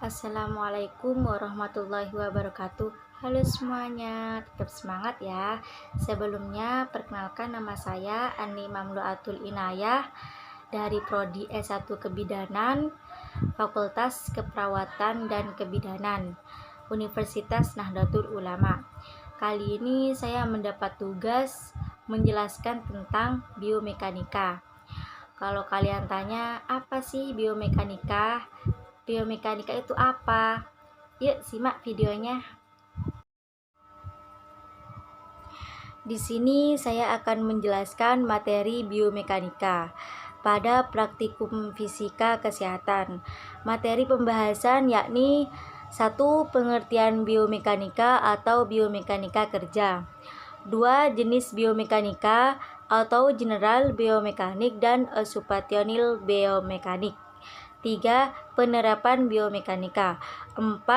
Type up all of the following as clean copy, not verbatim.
Assalamualaikum warahmatullahi wabarakatuh. Halo semuanya, tetap semangat ya. Sebelumnya, perkenalkan nama saya Ani Mamluatul Inayah dari Prodi S1 Kebidanan, Fakultas Keperawatan dan Kebidanan, Universitas Nahdlatul Ulama. Kali ini saya mendapat tugas menjelaskan tentang biomekanika. Kalau kalian tanya, apa sih biomekanika? Biomekanika itu apa? Yuk simak videonya. Di sini saya akan menjelaskan materi biomekanika pada praktikum fisika kesehatan. Materi pembahasan yakni 1. Pengertian biomekanika atau biomekanika kerja. 2. Jenis biomekanika atau general biomekanik dan occupational biomekanik. 3. Penerapan biomekanika. 4.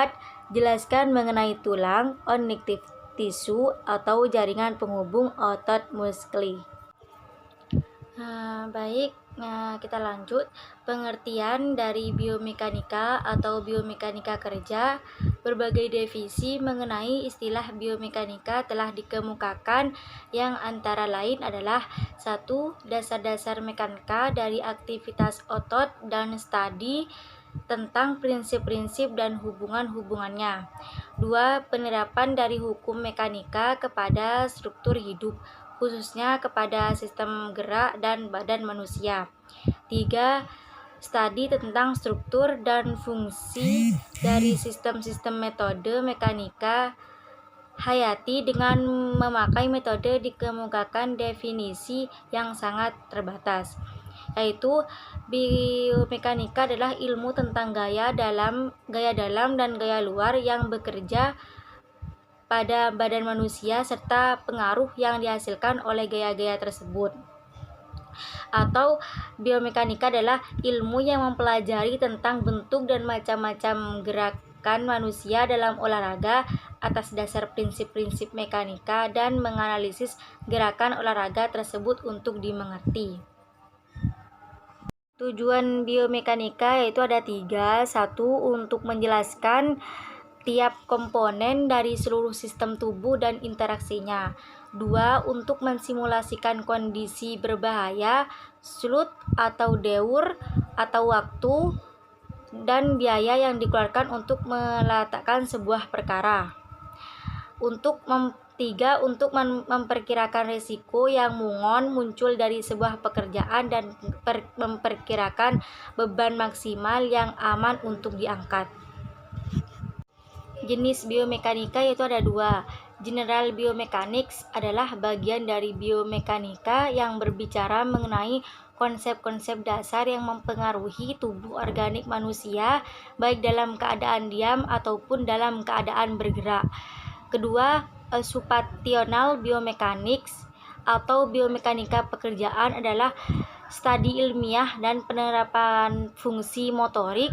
Jelaskan mengenai tulang, connective tissue atau jaringan penghubung otot muskli. Baik, kita lanjut. Pengertian dari biomekanika atau biomekanika kerja. Berbagai definisi mengenai istilah biomekanika telah dikemukakan, yang antara lain adalah 1. Dasar-dasar mekanika dari aktivitas otot dan studi tentang prinsip-prinsip dan hubungan-hubungannya. 2. Penerapan dari hukum mekanika kepada struktur hidup, khususnya kepada sistem gerak dan badan manusia. 3. Studi tentang struktur dan fungsi dari sistem-sistem metode mekanika hayati dengan memakai metode dikemukakan definisi yang sangat terbatas, yaitu biomekanika adalah ilmu tentang gaya dalam dan gaya luar yang bekerja pada badan manusia serta pengaruh yang dihasilkan oleh gaya-gaya tersebut. Atau biomekanika adalah ilmu yang mempelajari tentang bentuk dan macam-macam gerakan manusia dalam olahraga atas dasar prinsip-prinsip mekanika dan menganalisis gerakan olahraga tersebut untuk dimengerti. Tujuan biomekanika yaitu ada 3. 1. Untuk menjelaskan tiap komponen dari seluruh sistem tubuh dan interaksinya. 2. Untuk mensimulasikan kondisi berbahaya, SLUT atau deur atau waktu dan biaya yang dikeluarkan untuk meletakkan sebuah perkara. 3. Untuk memperkirakan risiko yang muncul dari sebuah pekerjaan dan memperkirakan beban maksimal yang aman untuk diangkat. Jenis biomekanika yaitu ada 2. General biomechanics adalah bagian dari biomekanika yang berbicara mengenai konsep-konsep dasar yang mempengaruhi tubuh organik manusia, baik dalam keadaan diam ataupun dalam keadaan bergerak. Kedua, occupational biomechanics atau biomekanika pekerjaan adalah studi ilmiah dan penerapan fungsi motorik,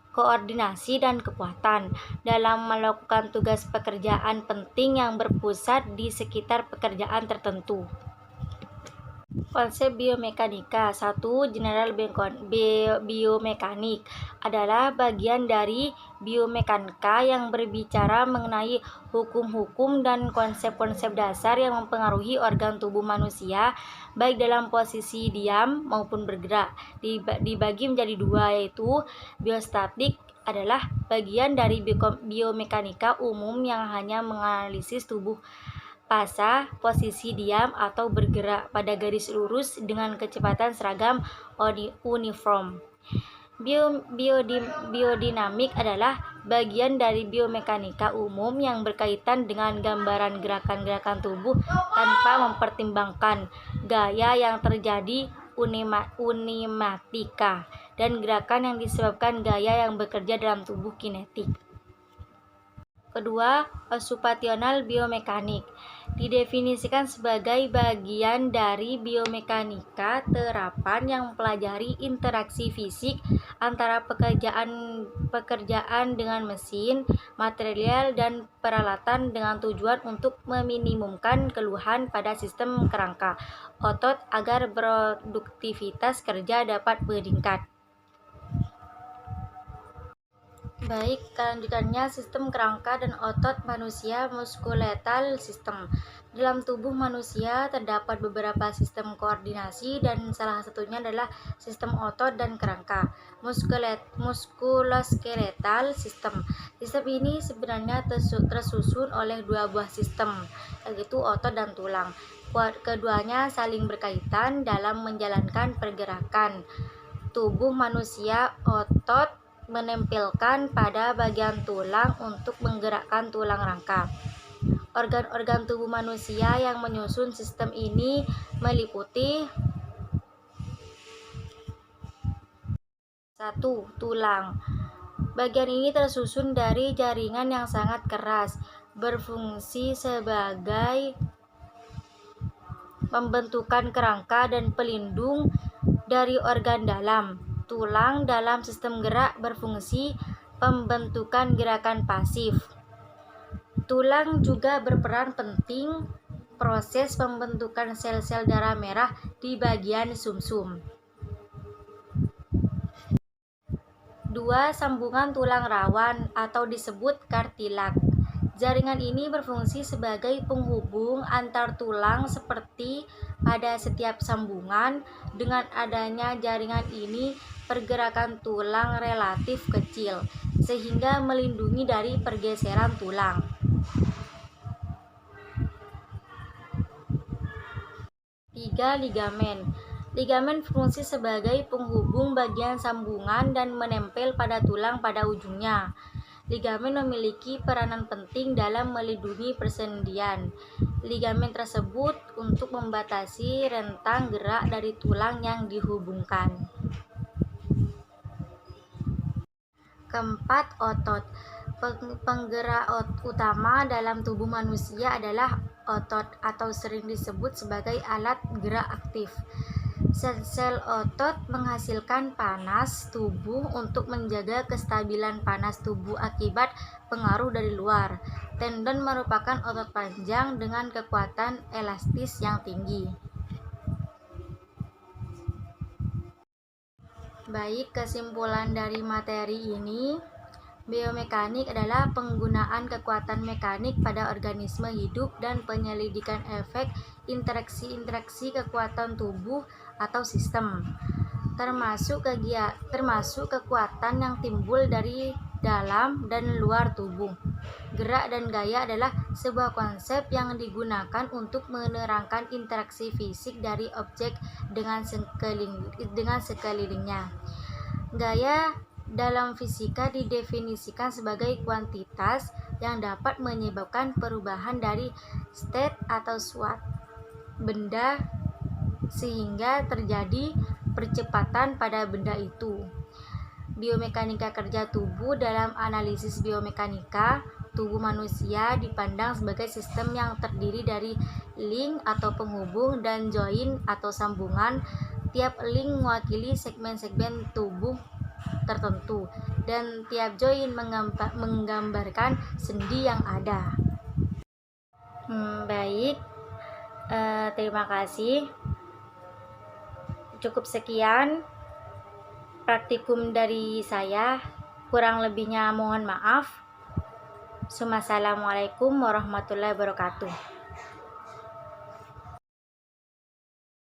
koordinasi dan kekuatan dalam melakukan tugas pekerjaan penting yang berpusat di sekitar pekerjaan tertentu. Konsep biomekanika. 1. General biomekanik adalah bagian dari biomekanika yang berbicara mengenai hukum-hukum dan konsep-konsep dasar yang mempengaruhi organ tubuh manusia, baik dalam posisi diam maupun bergerak. Dibagi menjadi 2, yaitu biostatik adalah bagian dari biomekanika umum yang hanya menganalisis tubuh pasah, posisi diam atau bergerak pada garis lurus dengan kecepatan seragam uniform. Biodinamik adalah bagian dari biomekanika umum yang berkaitan dengan gambaran gerakan-gerakan tubuh tanpa mempertimbangkan gaya yang terjadi unimatika dan gerakan yang disebabkan gaya yang bekerja dalam tubuh kinetik. Kedua, occupational biomekanik didefinisikan sebagai bagian dari biomekanika terapan yang mempelajari interaksi fisik antara pekerjaan dengan mesin, material, dan peralatan dengan tujuan untuk meminimumkan keluhan pada sistem kerangka otot agar produktivitas kerja dapat meningkat. Baik, kelanjutannya sistem kerangka dan otot manusia muskuletal system. Dalam tubuh manusia terdapat beberapa sistem koordinasi dan salah satunya adalah sistem otot dan kerangka muskuloskeletal system. Sistem ini sebenarnya tersusun oleh dua buah sistem, yaitu otot dan tulang. Keduanya saling berkaitan dalam menjalankan pergerakan tubuh manusia. Otot menempelkan pada bagian tulang untuk menggerakkan tulang rangka. Organ-organ tubuh manusia yang menyusun sistem ini meliputi 1. Tulang. Bagian ini tersusun dari jaringan yang sangat keras, berfungsi sebagai pembentukan kerangka dan pelindung dari organ dalam. Tulang dalam sistem gerak berfungsi pembentukan gerakan pasif. Tulang juga berperan penting proses pembentukan sel-sel darah merah di bagian sumsum. 2. Sambungan tulang rawan atau disebut kartilak. Jaringan ini berfungsi sebagai penghubung antar tulang seperti pada setiap sambungan. Dengan adanya jaringan ini, pergerakan tulang relatif kecil, sehingga melindungi dari pergeseran tulang. 3. Ligamen. Ligamen berfungsi sebagai penghubung bagian sambungan dan menempel pada tulang pada ujungnya. Ligamen memiliki peranan penting dalam melindungi persendian. Ligamen tersebut untuk membatasi rentang gerak dari tulang yang dihubungkan. Keempat, otot. Penggerak utama dalam tubuh manusia adalah otot atau sering disebut sebagai alat gerak aktif. Sel-sel otot menghasilkan panas tubuh untuk menjaga kestabilan panas tubuh akibat pengaruh dari luar. Tendon merupakan otot panjang dengan kekuatan elastis yang tinggi. Baik, kesimpulan dari materi ini, biomekanik adalah penggunaan kekuatan mekanik pada organisme hidup dan penyelidikan efek interaksi kekuatan tubuh atau sistem, termasuk kekuatan yang timbul dari dalam dan luar tubuh. Gerak dan gaya adalah sebuah konsep yang digunakan untuk menerangkan interaksi fisik dari objek dengan sekelilingnya. Gaya dalam fisika didefinisikan sebagai kuantitas yang dapat menyebabkan perubahan dari state atau suatu benda sehingga terjadi percepatan pada benda itu. Biomekanika kerja tubuh. Dalam analisis biomekanika tubuh manusia dipandang sebagai sistem yang terdiri dari link atau penghubung dan join atau sambungan. Tiap link mewakili segmen-segmen tubuh tertentu dan tiap join menggambarkan sendi yang ada. Baik, terima kasih. Cukup sekian praktikum dari saya, kurang lebihnya mohon maaf. Assalamualaikum warahmatullahi wabarakatuh.